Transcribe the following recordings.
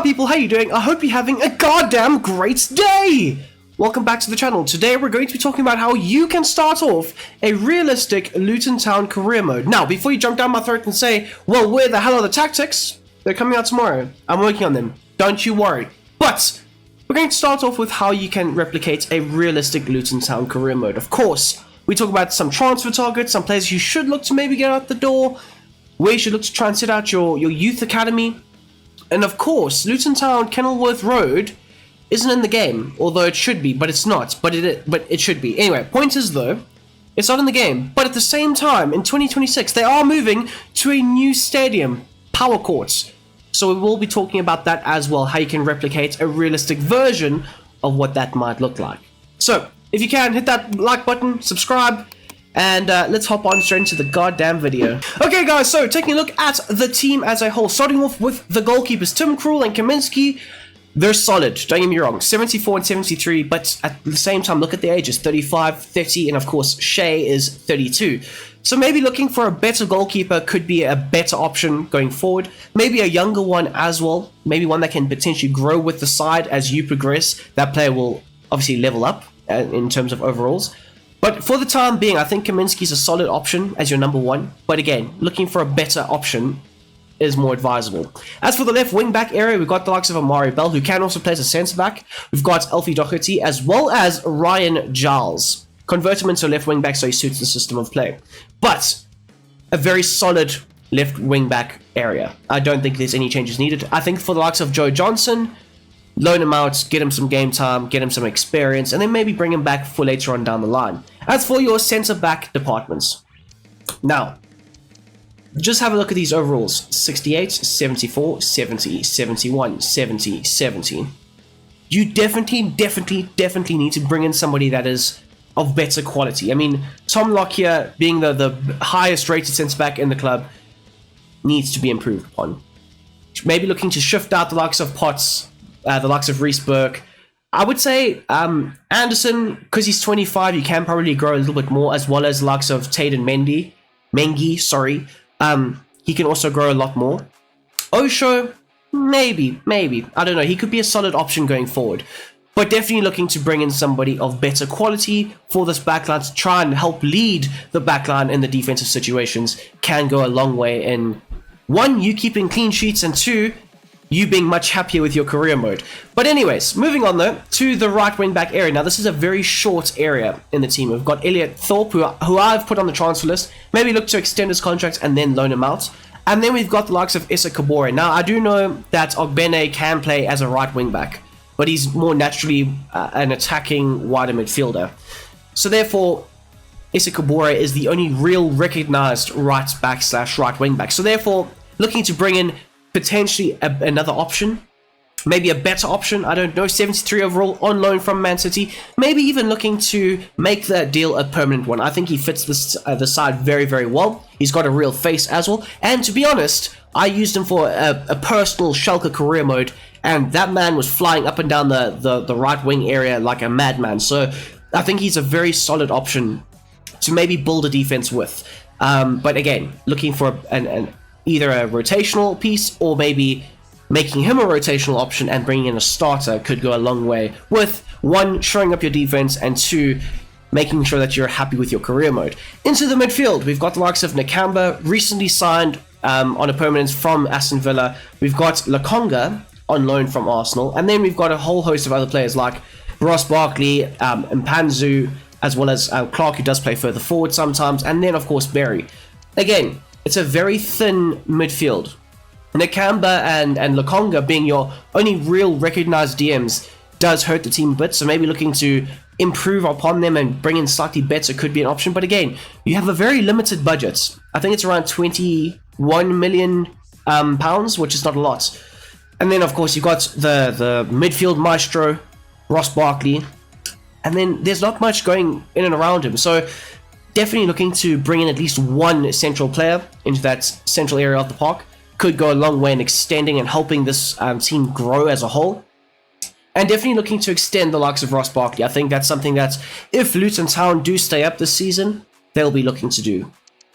people, how you doing? I hope you're having a goddamn great day! Welcome back to the channel. Today we're going to be talking about how you can start off a realistic Luton Town career mode. Now, before you jump down my throat and say, well, where the hell are the tactics? They're coming out tomorrow. I'm working on them. Don't you worry. But we're going to start off with how you can replicate a realistic Luton Town career mode. Of course, we talk about some transfer targets, some players you should look to maybe get out the door, where you should look to try and set out your youth academy. And of course, Luton Town Kenilworth Road isn't in the game, although it should be, but it's not. But it should be. Anyway, point is though, it's not in the game. But at the same time, in 2026, they are moving to a new stadium, Power Courts. So we will be talking about that as well, how you can replicate a realistic version of what that might look like. So, if you can, hit that like button, subscribe, and let's hop on straight into the goddamn video. Okay guys, so taking a look at the team as a whole, starting off with the goalkeepers, Tim Krul and Kaminsky. They're solid, don't get me wrong, 74 and 73, but at the same time, look at the ages, 35, 30, and of course, Shea is 32. So maybe looking for a better goalkeeper could be a better option going forward. Maybe a younger one as well, maybe one that can potentially grow with the side as you progress. That player will obviously level up in terms of overalls. But for the time being, I think Kaminsky's a solid option as your number one. But again, looking for a better option is more advisable. As for the left wing back area, we've got the likes of Amari Bell, who can also play as a centre back. We've got Elfie Doherty as well as Ryan Giles. Convert him into a left wing back so he suits the system of play. But a very solid left wing back area. I don't think there's any changes needed. I think for the likes of Joe Johnson, loan him out, get him some game time, get him some experience, and then maybe bring him back for later on down the line. As for your centre-back departments, now, just have a look at these overalls. 68, 74, 70, 71, 70, 70. You definitely need to bring in somebody that is of better quality. I mean, Tom Lockyer, being the highest rated centre-back in the club, needs to be improved upon. Maybe looking to shift out the likes of Potts, the likes of Reece Burke. I would say Anderson, because he's 25, you can probably grow a little bit more, as well as the likes of Tayden Mengi, sorry. He can also grow a lot more. Osho, maybe. I don't know. He could be a solid option going forward. But definitely looking to bring in somebody of better quality for this backline to try and help lead the backline in the defensive situations can go a long way in, one, you keeping clean sheets, and two, you being much happier with your career mode. But anyways, moving on though to the right wing back area. Now this is a very short area in the team. We've got Elliot Thorpe, who I've put on the transfer list. Maybe look to extend his contract and then loan him out. And then we've got the likes of Issa Kabore. Now I do know that Ogbene can play as a right wing back, but he's more naturally an attacking wider midfielder. So therefore, Issa Kabore is the only real recognized right back / right wing back. So therefore, looking to bring in potentially another option, maybe a better option, I don't know, 73 overall on loan from Man City, maybe even looking to make that deal a permanent one. I think he fits the side very well. He's got a real face as well, and to be honest, I used him for a personal Schalke career mode, and that man was flying up and down the right wing area like a madman. So I think he's a very solid option to maybe build a defense with. But again, looking for either a rotational piece, or maybe making him a rotational option and bringing in a starter could go a long way with, one, showing up your defense, and two, making sure that you're happy with your career mode. Into the midfield, we've got the likes of Nakamba, recently signed on a permanence from Aston Villa. We've got Lakonga on loan from Arsenal, and then we've got a whole host of other players like Ross Barkley, Mpanzu, as well as Clark, who does play further forward sometimes, and then of course Berry. Again, it's a very thin midfield. Nakamba and Lakonga being your only real recognized DMs does hurt the team a bit, so maybe looking to improve upon them and bring in slightly better could be an option. But again, you have a very limited budget. I think it's around 21 million pounds, which is not a lot. And then of course you've got the midfield maestro, Ross Barkley, and then there's not much going in and around him. So definitely looking to bring in at least one central player into that central area of the park could go a long way in extending and helping this team grow as a whole. And definitely looking to extend the likes of Ross Barkley. I think that's something that if Luton Town do stay up this season, they'll be looking to do.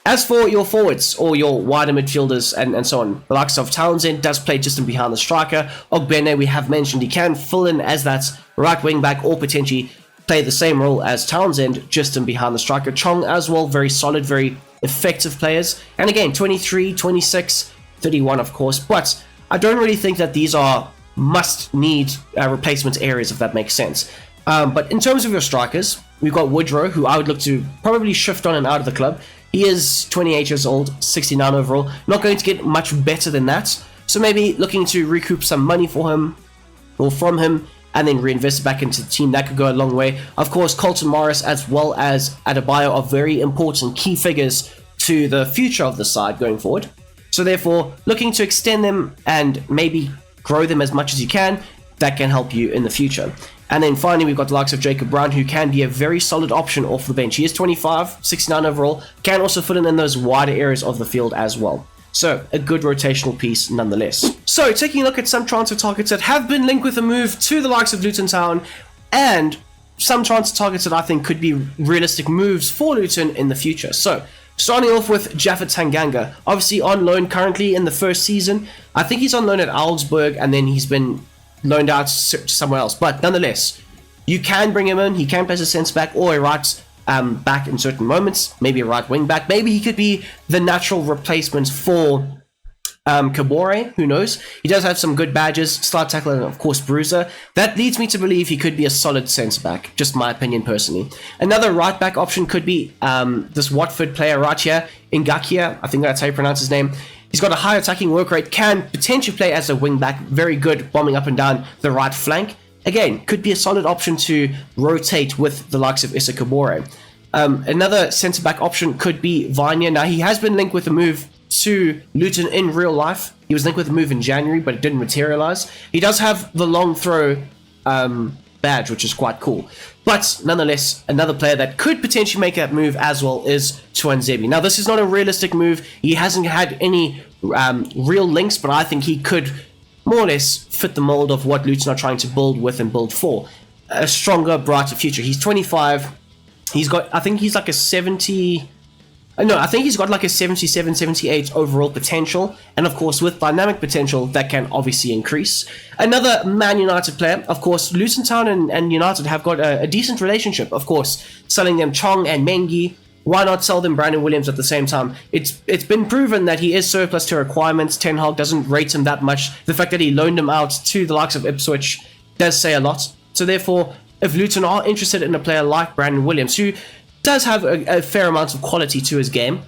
As for your forwards or your wider midfielders and so on, the likes of Townsend does play just in behind the striker. Ogbene, we have mentioned, he can fill in as that right wing back or potentially play the same role as Townsend just in behind the striker. Chong as well, very solid, very effective players. And again, 23, 26, 31 of course, but I don't really think that these are must-need replacement areas, if that makes sense. But in terms of your strikers, we've got Woodrow, who I would look to probably shift on and out of the club. He is 28 years old, 69 overall, not going to get much better than that. So maybe looking to recoup some money for him, or from him, and then reinvest it back into the team. That could go a long way. Of course, Colton Morris as well as Adebayo are very important key figures to the future of the side going forward. So therefore, looking to extend them and maybe grow them as much as you can, that can help you in the future. And then finally, we've got the likes of Jacob Brown, who can be a very solid option off the bench. He is 25, 69 overall, can also fit in those wider areas of the field as well. So, a good rotational piece nonetheless. So, taking a look at some transfer targets that have been linked with a move to the likes of Luton Town, and some transfer targets that I think could be realistic moves for Luton in the future. So, starting off with Jaffet Tanganga, obviously on loan currently in the first season. I think he's on loan at Augsburg, and then he's been loaned out to somewhere else. But nonetheless, you can bring him in. He can play as a centre back or a right back in certain moments. Maybe a right wing back. Maybe he could be the natural replacement for Kabore. Who knows? He does have some good badges, slide tackler, and of course bruiser. That leads me to believe he could be a solid centre back. Just my opinion personally. Another right back option could be this Watford player right here, Ngakia. I think that's how you pronounce his name. He's got a high attacking work rate, can potentially play as a wing back, very good bombing up and down the right flank. Again, could be a solid option to rotate with the likes of Issa Kabore. Another centre back option could be Vanya. Now, he has been linked with a move to Luton in real life. He was linked with a move in January, but it didn't materialize. He does have the long throw badge, which is quite cool. But nonetheless, another player that could potentially make that move as well is Tuanzebe. Now, this is not a realistic move. He hasn't had any real links, but I think he could more or less fit the mold of what Luton are trying to build with and build for. A stronger, brighter future. He's 25. He's got, I think he's like a 70... No, I think he's got like a 77, 78 overall potential. And of course, with dynamic potential, that can obviously increase. Another Man United player, of course, Luton Town and United have got a decent relationship. Of course, selling them Chong and Mengi. Why not sell them Brandon Williams at the same time? It's been proven that he is surplus to requirements. Ten Hag doesn't rate him that much. The fact that he loaned him out to the likes of Ipswich does say a lot. So therefore, if Luton are interested in a player like Brandon Williams, who does have a fair amount of quality to his game,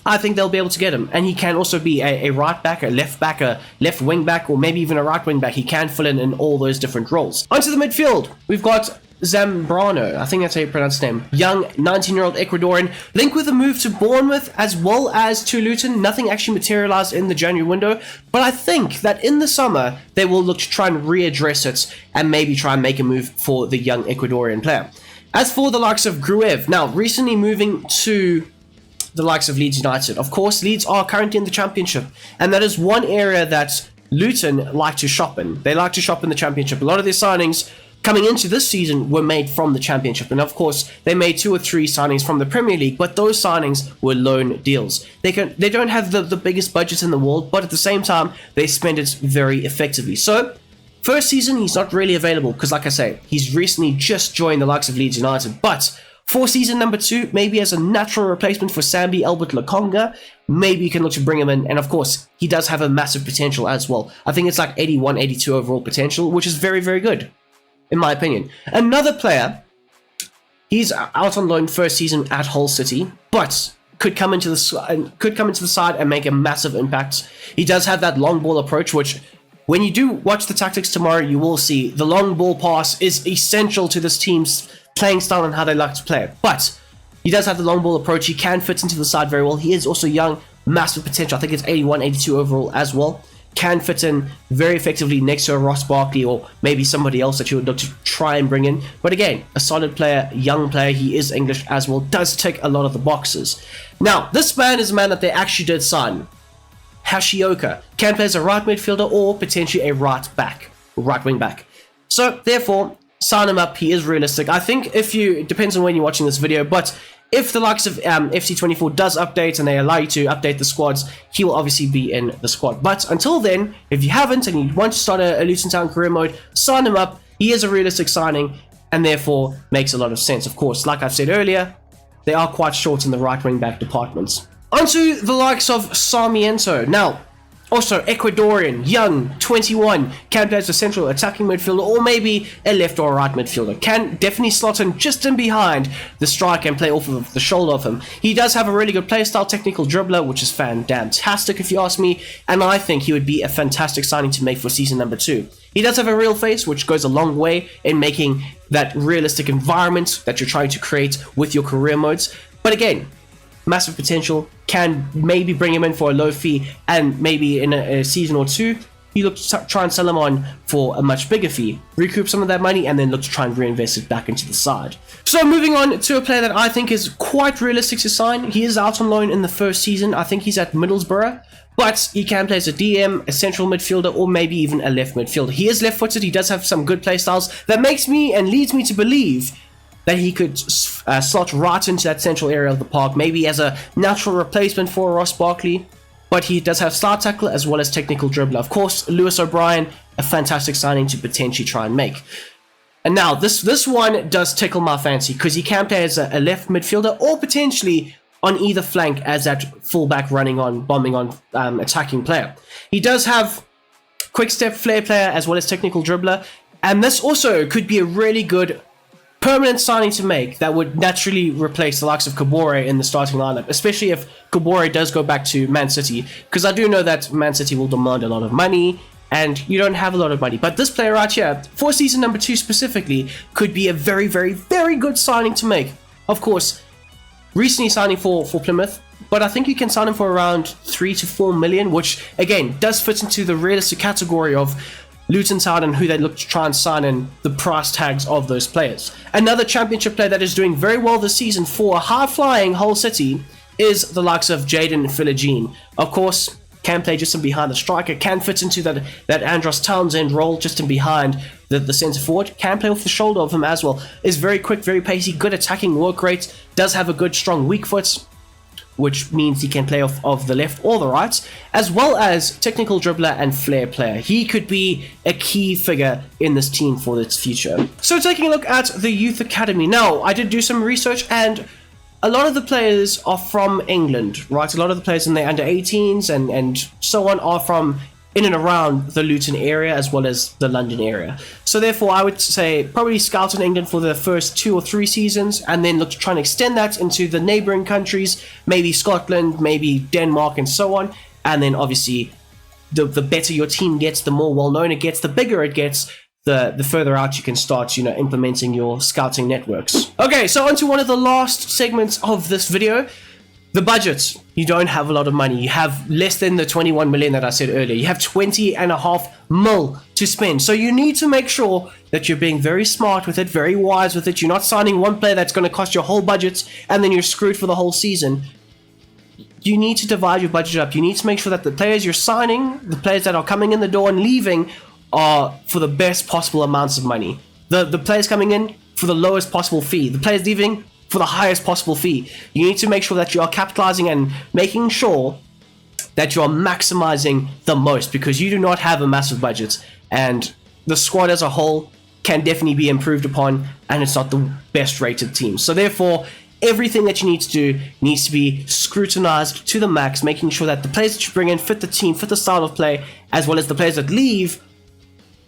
I think they'll be able to get him. And he can also be a right back, a left wing back, or maybe even a right wing back. He can fill in all those different roles. Onto the midfield, we've got Zambrano, I think that's how you pronounce his name. Young, 19-year-old Ecuadorian, linked with a move to Bournemouth as well as to Luton. Nothing actually materialized in the January window, but I think that in the summer, they will look to try and readdress it and maybe try and make a move for the young Ecuadorian player. As for the likes of Gruev, now recently moving to the likes of Leeds United. Of course, Leeds are currently in the Championship, and that is one area that Luton like to shop in. They like to shop in the Championship. A lot of their signings coming into this season were made from the Championship, and of course, they made 2 or 3 signings from the Premier League, but those signings were loan deals. They don't have the biggest budgets in the world, but at the same time, they spend it very effectively. So, first season, he's not really available because, like I say, he's recently just joined the likes of Leeds United. But for season number 2, maybe as a natural replacement for Sambi Albert Lakonga, maybe you can look to bring him in. And of course, he does have a massive potential as well. I think it's like 81, 82 overall potential, which is very, very good, in my opinion. Another player, he's out on loan first season at Hull City, but could come into the side and make a massive impact. He does have that long ball approach, which, when you do watch the tactics tomorrow, you will see the long ball pass is essential to this team's playing style and how they like to play it. But he does have the long ball approach. He can fit into the side very well. He is also young, massive potential. I think it's 81, 82 overall as well. Can fit in very effectively next to a Ross Barkley or maybe somebody else that you would look to try and bring in. But again, a solid player, young player. He is English as well. Does tick a lot of the boxes. Now, this man is a man that they actually did sign. Hashioka can play as a right midfielder or potentially a right wing back. So therefore, sign him up. He is realistic. I think it depends on when you're watching this video, but If the likes of FC24 does update and they allow you to update the squads, he will obviously be in the squad. But until then, if you haven't and you want to start a Luton Town career mode, sign him up. He is a realistic signing and therefore makes a lot of sense. Of course, like I've said earlier, they are quite short in the right wing back departments. Onto the likes of Sarmiento. Now, also Ecuadorian, young, 21, can play as a central attacking midfielder or maybe a left or a right midfielder. Can definitely slot in just in behind the striker and play off of the shoulder of him. He does have a really good playstyle, technical dribbler, which is fantastic if you ask me, and I think he would be a fantastic signing to make for season number 2. He does have a real face, which goes a long way in making that realistic environment that you're trying to create with your career modes. But again, massive potential. Can maybe bring him in for a low fee, and maybe in a season or two you look to try and sell him on for a much bigger fee, recoup some of that money, and then look to try and reinvest it back into the side. So moving on to a player that I think is quite realistic to sign. He is out on loan in the first season. I think he's at Middlesbrough, but he can play as a DM, a central midfielder, or maybe even a left midfielder. He is left-footed. He does have some good play styles that makes me and leads me to believe that he could slot right into that central area of the park, maybe as a natural replacement for Ross Barkley. But he does have star tackler as well as technical dribbler. Of course, Lewis O'Brien, a fantastic signing to potentially try and make. And now, this one does tickle my fancy, because he can play as a left midfielder or potentially on either flank as that fullback running on, bombing on, attacking player. He does have quick step flair player as well as technical dribbler, and this also could be a really good permanent signing to make that would naturally replace the likes of Kabore in the starting lineup, especially if Kabore does go back to Man City, because I do know that Man City will demand a lot of money and you don't have a lot of money. But this player right here, for season number 2 specifically, could be a very, very, very good signing to make. Of course, recently signing for Plymouth, but I think you can sign him for around 3 to 4 million, which again does fit into the realistic category of Luton Town and who they look to try and sign in the price tags of those players. Another championship player that is doing very well this season for a high-flying Hull City is the likes of Jaden Philogene. Of course, can play just in behind the striker, can fit into that Andros Townsend role just in behind the centre forward, can play off the shoulder of him as well, is very quick, very pacey, good attacking work rate, does have a good strong weak foot, which means he can play off of the left or the right, as well as technical dribbler and flair player. He could be a key figure in this team for its future. So taking a look at the youth academy. Now, I did do some research and a lot of the players are from England, right? A lot of the players in their under 18s and so on are from in and around the Luton area as well as the London area. So therefore, I would say probably scout in England for the first 2 or 3 seasons and then look to try and extend that into the neighbouring countries, maybe Scotland, maybe Denmark and so on. And then obviously, the better your team gets, the more well-known it gets, the bigger it gets, the further out you can start, implementing your scouting networks. Okay, so on to one of the last segments of this video. The budget. You don't have a lot of money. You have less than the 21 million that I said earlier. You have 20.5 mil to spend. So you need to make sure that you're being very smart with it, very wise with it. You're not signing one player that's going to cost your whole budget and then you're screwed for the whole season. You need to divide your budget up. You need to make sure that the players you're signing, the players that are coming in the door and leaving, are for the best possible amounts of money. The players coming in for the lowest possible fee. The players leaving for the highest possible fee. You need to make sure that you are capitalizing and making sure that you are maximizing the most, because you do not have a massive budget and the squad as a whole can definitely be improved upon and it's not the best rated team. So therefore, everything that you need to do needs to be scrutinized to the max, making sure that the players that you bring in fit the team, fit the style of play, as well as the players that leave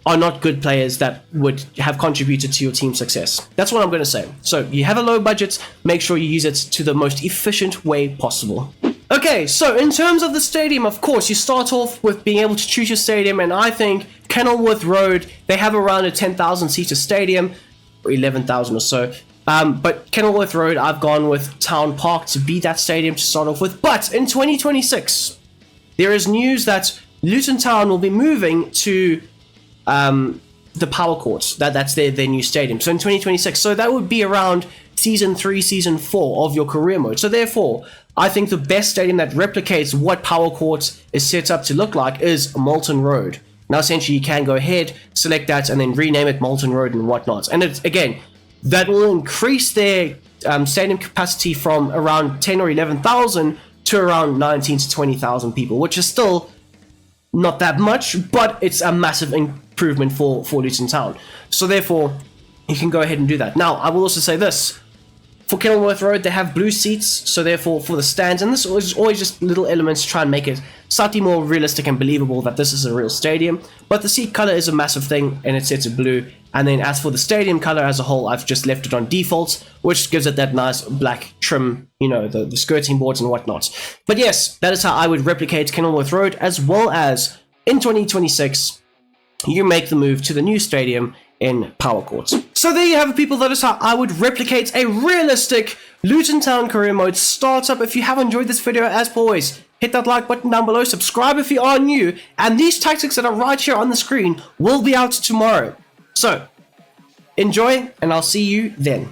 are not good players that would have contributed to your team's success. That's what I'm going to say. So you have a low budget, make sure you use it to the most efficient way possible. Okay, so in terms of the stadium, of course, you start off with being able to choose your stadium, and I think Kenilworth Road, they have around a 10,000 seater stadium, or 11,000 or so. But Kenilworth Road, I've gone with Town Park to be that stadium to start off with. But in 2026, there is news that Luton Town will be moving to the Power Courts. That's their new stadium. So in 2026, so that would be around season 3, season 4 of your career mode. So therefore, I think the best stadium that replicates what Power Courts is set up to look like is Moulton Road. Now essentially you can go ahead, select that, and then rename it Moulton Road and whatnot. And it's, again, that will increase their stadium capacity from around 10 or 11,000 to around 19 to 20,000 people, which is still not that much, but it's a massive improvement for Luton Town. So therefore, you can go ahead and do that. Now, I will also say this. For Kenilworth Road, they have blue seats, so therefore for the stands, and this is always just little elements to try and make it slightly more realistic and believable that this is a real stadium. But the seat color is a massive thing, and it's set to blue. And then as for the stadium color as a whole, I've just left it on default, which gives it that nice black trim, you know, the skirting boards and whatnot. But yes, that is how I would replicate Kenilworth Road, as well as in 2026, you make the move to the new stadium in Power Court. So there you have it, people. That is how I would replicate a realistic Luton Town career mode startup. If you have enjoyed this video, as always, hit that like button down below, subscribe if you are new, and these tactics that are right here on the screen will be out tomorrow. So, enjoy, and I'll see you then.